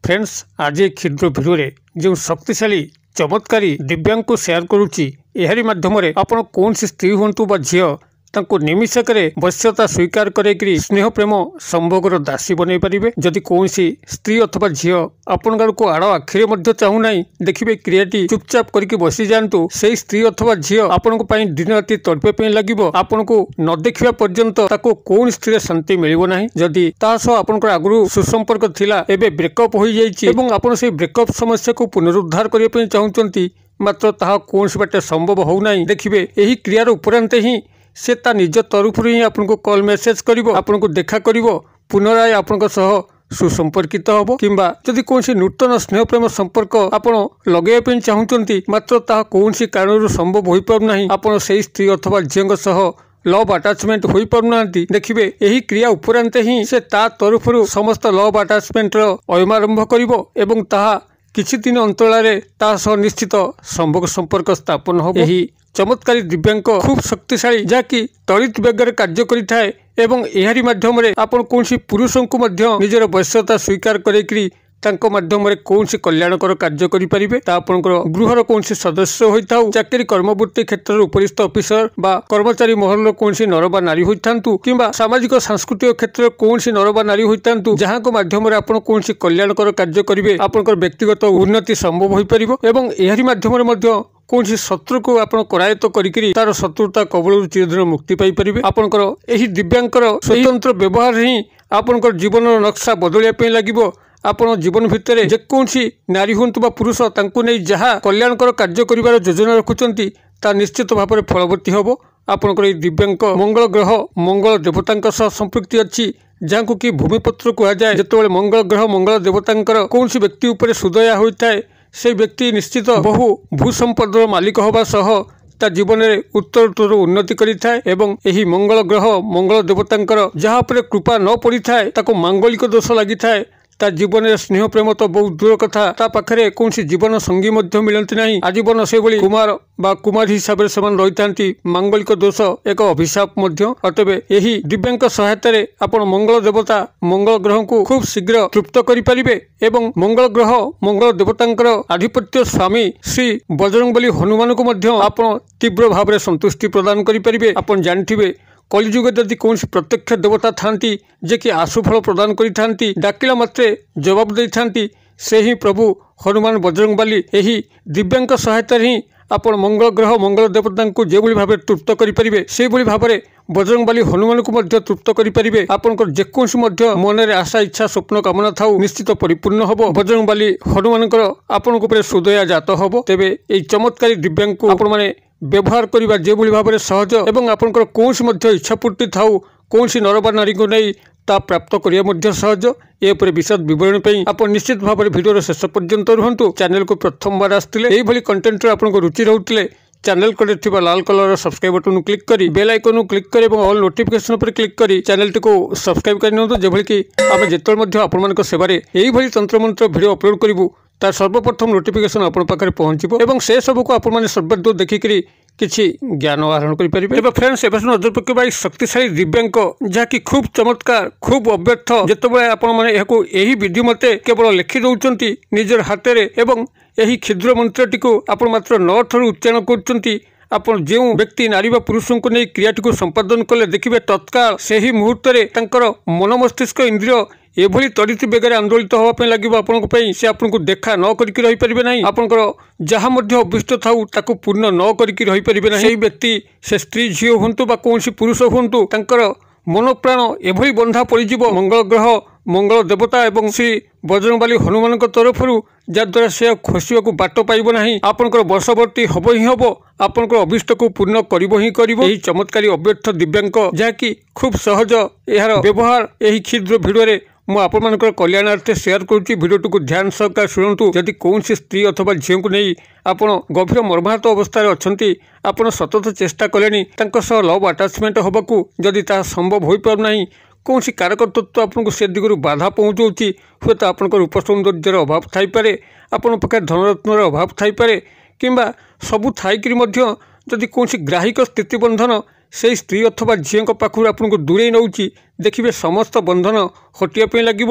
Friends आज एक क्षुद्र भिडियो जो शक्तिशाली चमत्कारी दिव्यांग को शेयर करुच्ची एहरी माध्यम आपण कौन सी स्त्री हूँ बा झील निमिषक वश्यता स्वीकार करेकरी स्नेह प्रेम संभोगर दासी बनई पारे। जदि कौन स्त्री अथवा झील आपण को आड़ आखिरे चाहूना देखिए क्रियाटी चुपचाप करके बसी जातु से स्त्री अथवा झील आपण दिन राति तड़पे लगे आपण को न देखा पर्यंत कौन स्त्री शांति मिलना जदि आपंकर आगु सुसंपर्क थिला एबे ब्रेकअप हो जाइए आप ब्रेकअप समस्या को पुनरुद्धार करने चाहते मात्र ताहा कौन बाटे संभव होना देखिए यही क्रियार उपरांत ही से ता निज तरफ ही आपको कॉल मेसेज करिवो आपको देखा करिवो पुनराय आपनका सह सुसंपर्कित हम किंबा जदि कौन नूतन स्नेह प्रेम संपर्क आप लगे चाहते मात्र ता कौन कारण संभव हो पारना आपड़ से स्त्री अथवा झील सह लव अटाचमेंट हो पारना देखिए यही क्रिया उपरांत ही से ता तरफ समस्त लव अटाचमेंट अयमारंभ करिवो एवं ताहा किछि दिन अंतराले ता सह निश्चित संभोग संपर्क स्थापन हो। यही चमत्कारी दिव्यांग खूब शक्तिशाली जहाँकि त्वरित बेगर कार्य करिथाए एवं एहारी माध्यम आपण कौन पुरुष को निजर वश्यता स्वीकार करेकरी तांको माध्यम कौन कल्याणकर कार्य करें आपंकर गृहर कौन सदस्य होता चाकरी कर्मवृत्ति क्षेत्र उपरिस्थ ऑफिसर बा कर्मचारी महल कौन नर बा नारी होता किंबा सामाजिक सांस्कृतिक क्षेत्र कौन नर बा नारी होता जहाँ को माध्यम आप कौन कल्याणकर कार्य करेंगे आपंकर व्यक्तिगत उन्नति संभव हो पार एवं एहारी माध्यम कौन शत्रु को आप करायत्त करी तार शत्रुता कबल चिरदिन मुक्ति पाइपर आपंकर यही दिव्यांकर स्वतंत्र व्यवहार ही आपंकर जीवन नक्शा बदलिया लगे आपण जीवन भितर जेकोसी नारी हूँ बा पुरुष तांको नहीं जहाँ कल्याणकर कार्य करिवार योजना रखुचंती ता निश्चित भाव में फलवती हम आपंकर दिव्यांग मंगल ग्रह मंगल देवता संपृक्ति अच्छी जहाँ कि भूमिपत्र कहुए जिते मंगल ग्रह मंगल देवता कौन व्यक्ति उपर सुदया होता है से व्यक्ति निश्चित बहु भूसंपदर मालिक होगा सह ता जीवन में उत्तरोत्तर उन्नति करिथाए एवं यही मंगल ग्रह मंगल देवता जहाँ पर कृपा न पड़ी थाए ताको मांगलिक दोष लगी थाए ता जीवन में स्नेह प्रेम तो बहुत दूर कथा ता पाखरे कौन जीवन संगी मिलती नहीं आजीवन से भली कुमार बा कुमारी हिसाब से रही था मांगलिक दोष एक अभिशाप अतएव यही दिव्यांग सहायता आपण मंगल देवता मंगल ग्रह को खूब शीघ्र तृप्त करें एवं मंगल ग्रह मंगल देवता आधिपत्य स्वामी श्री बजरंगबली हनुमान को आप तीव्र भाव में संतुष्टि प्रदान करें। आप जानते कलिजुग जदि कौन प्रत्यक्ष देवता थांती जे कि आशुफल प्रदान करी डाकिला मात्रे जवाब दे थांती से ही प्रभु हनुमान बजरंगबली यही दिव्यांग सहायता ही आपण मंगल ग्रह मंगल देवता को जो भाव तृप्त करें से भाव में बजरंगबली हनुमान को तृप्त करें आपंकर जेकोसी मन में आशा इच्छा स्वप्न कामना था निश्चित परिपूर्ण हम बजरंगबली हनुमान आपण सुदया जात हम तेरे ये चमत्कारी दिव्यांग को आपण मैंने व्यवहार करने जो भाव में सहज एवं आपंकर कौन इच्छापूर्ति था कौन नर बा नारी को नहीं ता प्राप्त करने सहज ए विशद विवरण पर आप निश्चित भाव में भिडियो शेष पर्यंत रुहतु। चैनल को प्रथम बार आसते यही कंटेंट आपको रुचि रोते चैनल को लाल कलर सब्सक्राइब बटन क्लिक कर बेल आइकन क्लिक कर ऑल नोटिफिकेशन पर क्लिक कर चैनल टी को सब्सक्राइब कर जो कि आम जिते आपण सेवार यही तंत्र मंत्र भिडियो अपलोड करूँ तार सर्वप्रथम नोटिफिकेशन आपण पाखे पहुँचो और से सबको आपने सर्वादू देखिकी किसी ज्ञान आहरण करें। फ्रेंड्स एवं नजर पकड़ा शक्तिशाली दिव्यांग जहाँकि खूब चमत्कार खूब अव्यर्थ जिते यही विधि मत केवल लिखि दौरान निजर हाथ में यही क्षुद्र मंत्रटी को आप मात्र 9 थर उच्चारण कर आप जो व्यक्ति नारी व पुरुषों को नहीं क्रियाटी को संपादन कले देखिए तत्काल से ही मुहूर्त मन मस्तिष्क इंद्रिय एभली त्वरित बेगर आंदोलित होगापी लगे आपण से आपको देखा न करके रही पारे ना आपंकर जहाँ अभिष्ट था पूर्ण न करके रही पारे ना व्यक्ति से स्त्री झील हूँ कौन पुरुष हूँ मन प्राण एभली बंधा पड़ज मंगल ग्रह मंगल देवता एवं श्री बजरंगबली हनुमान तरफ जद्वारा से खसवा को बाट पाइब ना आपंकर वर्षवर्ती हम ही हम आपंकर अभिष्ट को पूर्ण कर चमत्कारी अव्यर्थ दिव्यांग जहाँकि खूब सहज यार व्यवहार यही क्षुद्र भिडियो मु आपनकर कल्याणार्थे शेयर करुच्ची भिडियोटी को ध्यान सहकार शुणु। जदि कौन स्त्री अथवा झील को नहीं आपण गभीर मर्माहत अवस्था अच्छा आपड़ सतत चेष्टा कले लव अटाचमेंट होगा जदि ता संभव हो पारना कौन कारकतत्व आपको से दिगरू बाधा पहुँचाऊँगी हे तो आपंकर रूप सौंदर्यर अभाव थाईपे आपण पाखे धनरत्नर अभाव थाईपे किंबा सबू थी जदि कौन ग्राहिक स्थिति बंधन से स्त्री अथवा झील पाखु आपको दूरे नौची देखिए समस्त बंधन हटिया लगे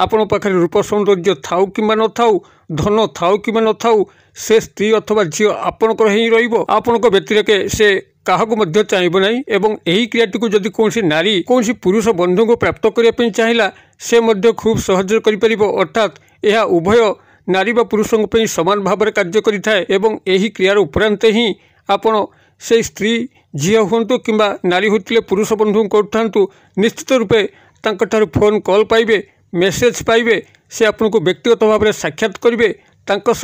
आपण पाखे रूप सौंदर्य थाउ किंबा न थाउ धन थाउ किंबा न थाउ से स्त्री अथवा झील आपणकर ही आपण व्यतिरेके से काहको मध्य चाहब ना एवं यही क्रियाटी को जदि कौन नारी कौन पुरुष बंधु को प्राप्त करने चाहिए से मध्य खूब सहज कर अर्थात यह उभय नारी बा पुरुषों समान भाव में कार्य करिथाए एवं यही क्रियार उपरांत ही आपण से स्त्री झील हूँ कि नारी होते पुरुष बंधु करूँ निश्चित रूपे तांकर फोन कॉल पाइबे मेसेज पाइबे से आपन को व्यक्तिगत भाव में साक्षात करेंगे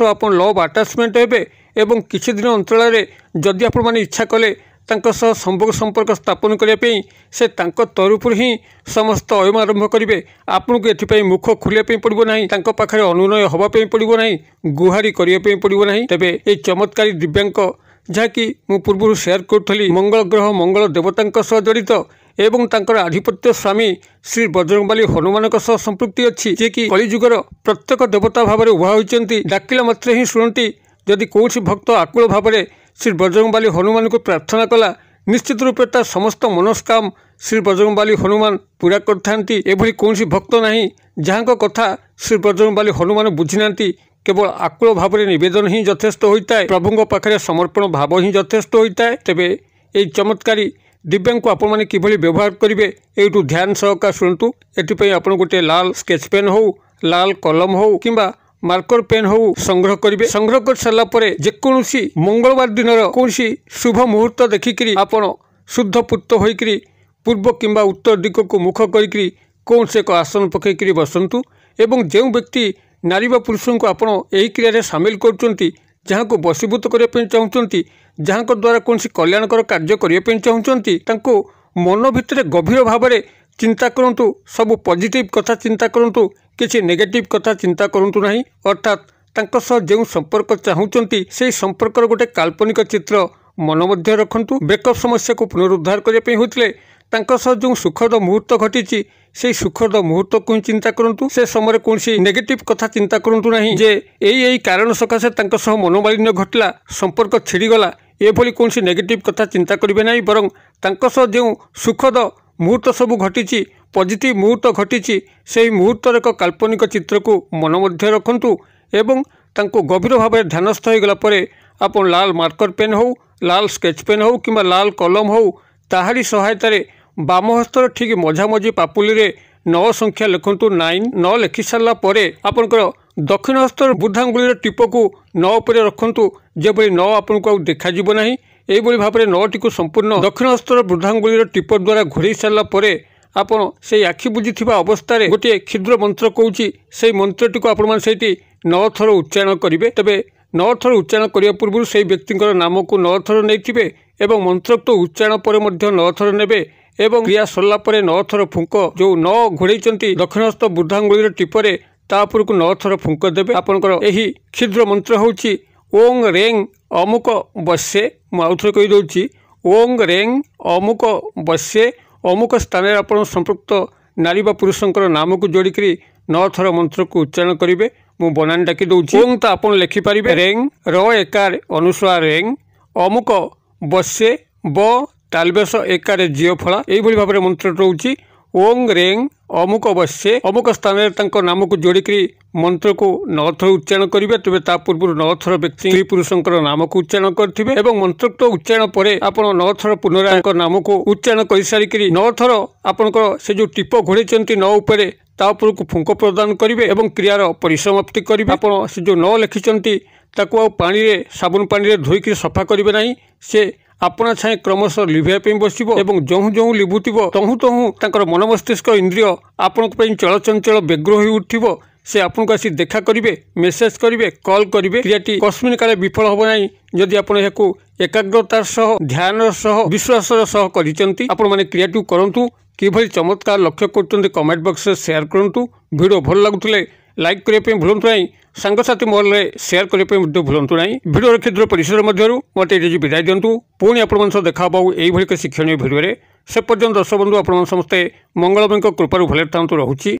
आप लव आटाचमेंट हे एवं किसी दिन अंतराल जदि आपण मैंने इच्छा कले संपर्क स्थापन करने से तरफ ही समस्त अयम आरंभ करेंगे आपन को ये मुख खोलिया पड़ो ना पाखे अनुनय होगापी पड़ो ना गुहारी करने पड़ो ना तेरे ये चमत्कारी दिव्यांग जहाँकि मु पूर्व शेयर करी मंगल ग्रह मंगल देवता सह जड़ित एवं तांकर आधिपत्य स्वामी श्री बजरंगबली हनुमान संपृक्ति अच्छी जे कि कलिजुगर प्रत्येक देवता भाव में उभा होती डाकिला मात्र ही शुणती जदि कौन भक्त आकुल भाव में श्री बजरंगबली हनुमान को प्रार्थना कला निश्चित रूपे तार समस्त मनस्काम श्री बजरंगबली हनुमान पूरा करथांती एभली कौन भक्त नहीं जहाँ कथा श्री बजरंगबली हनुमान बुझी नांती केवल आकुल भाव में निवेदन ही यथेष्ट होता है प्रभुंक पाखे समर्पण भाव ही यथेष्ट होता है तेबे ये चमत्कारी दिव्यांग को आपण मैंने किभली व्यवहार करेंगे यूँ ध्यान सहकार शुणु एपाई आप गोटे लाल स्केच पेन हो लाल कलम हो किंबा मार्कर पेन हो संग्रह करेंगे संग्रह कर सारापर जेकोसी मंगलवार दिन कौन शुभ मुहूर्त देखिकी आपण शुद्ध पुत होकर पूर्व किंबा उत्तर दिग को मुख कर कौन से एक आसन पकईकरी बसतु एवं जो व्यक्ति नारी बा पुरुषों को आपण यही क्रिया सामिल कर जहाँ को बसीभूत करने चाहते जहाँ द्वारा कौन कल्याणकर कार्य करने चाहते मन भितर गभीर भाव में चिंता करूँ सब पॉजिटिव कथा चिंता करूँ किसी नेगेटिव कथा चिंता करूँ ना अर्थात जो संपर्क चाहते से संपर्क गोटे काल्पनिक चित्र मन मध्य रखु ब्रेकअप समस्या को पुनरुद्धार करने होते जो सुखद मुहूर्त घटी से सुखद मुहूर्त को ही चिंता करूँ से समय कौन नेगेटिव कथा चिंता करूँ ना जे यही कारण सकाशे मनोमालिन्य घटला संपर्क छिड़गला एभली कौन नेगेटिव कथा चिंता करेंगे ना बरं जो सुखद मुहूर्त सब घटी पॉजिटिव मुहूर्त घटी से मुहूर्तर एक काल्पनिक चित्र को मन मध्य रखु एवं गभीर भाव में ध्यानस्थ हो गला आप लाल मार्कर पेन हो लाल स्केच पेन हो कि लाल कलम हो ताहारी सहायतार बाम हस्तर ठीक मझामझी पापुली रे 9 संख्या लिखु 9 लिखि सारापर आपंकर दक्षिण हस्तर बुद्धांगुली टीप को 9 पर रखु जब 9 आपन को देखा ना यही भाव में 9 टी संपूर्ण दक्षिण हस्तर बुद्धांगुली टीप द्वारा घोड़े सारापर आपड़ से आखि बुझी अवस्था गोटे क्षुद्र मंत्र कौची से मंत्रटी को आपण मैंने 9 थर उच्चारण करेंगे तेरे 9 थर उच्चारण करने पूर्व से व्यक्ति नाम को 9 थर नहीं एवं मंत्रोक्त उच्चारण पर 9 थर ने एवं क्रिया सरला 9 थर फुंक जो 9 घोड़े दक्षिणस्थ बुद्धांगुली टीपर तापर को 9 थर फुंक देवे आपंकर यही क्षुद्र मंत्र होची ओंग रेंग अमुक बस्ये मुझे कहीदे ओंग रेंग अमुक बस्ये अमुक स्थान आप संपृक्त नारी बा पुरुषों नाम को जोड़िक 9 थर मंत्र को उच्चारण करेंगे मु बनानी डाकी दूसरी ओंग तो आप लिखिपारे रेंग र एकार अनुस्वार रेंग अमुक बस्ये ब तालबेस एकार जीव फला यही भाव में मंत्र रोचे ओंग रेंग अमुक बस्ये अमुक स्थान नाम को जोड़िक मंत्र को 9 थर उच्चारण करेंगे तेज ता पूर्व 9 थर व्यक्ति स्त्री पुरुषों नाम को उच्चारण करेंगे और मंत्रोक्त उच्चारण पर आप 9 थर पुनराय नाम को उच्चारण कर सारिक 9 थर आपंकर से जो टीप घोड़े 9 उपर तापर को फुंक प्रदान करेंगे और क्रियार परिसमाप्ति करेंगे आप जो 9 लिखिं ताकू पानी रे साबुन पानी रे धोईक सफा करेंगे ना से आपना छाए क्रमशः लिभाई बसब और जो जो लिभुव तहु तहु मन मस्तिष्क इंद्रिय आपण चलचंचल व्यग्र हो उठिब से आपन को आसी देखा करेंगे मेसेज करेंगे कॉल करेंगे क्रियाटी कस्मिन काले विफल हम ना जदि आपड़ यह एकाग्रतार सह ध्यान सह विश्वास सह कर क्रियाटी करूँ किभली चमत्कार लक्ष्य कर कमेंट बॉक्स में शेयर करूँ वीडियो भल लगुले लाइक करने भूलु ना सांगसाथी महल में शेयर करने भूलु ना वीडियो क्षुद्र परिसर मध्य मत विदाय दिंतु पुणी आप देखा यही शिक्षणीय भिडियो से पर्यंत दर्शक बंधु आप समस्ते मंगलमय कृपार भले था रोचे।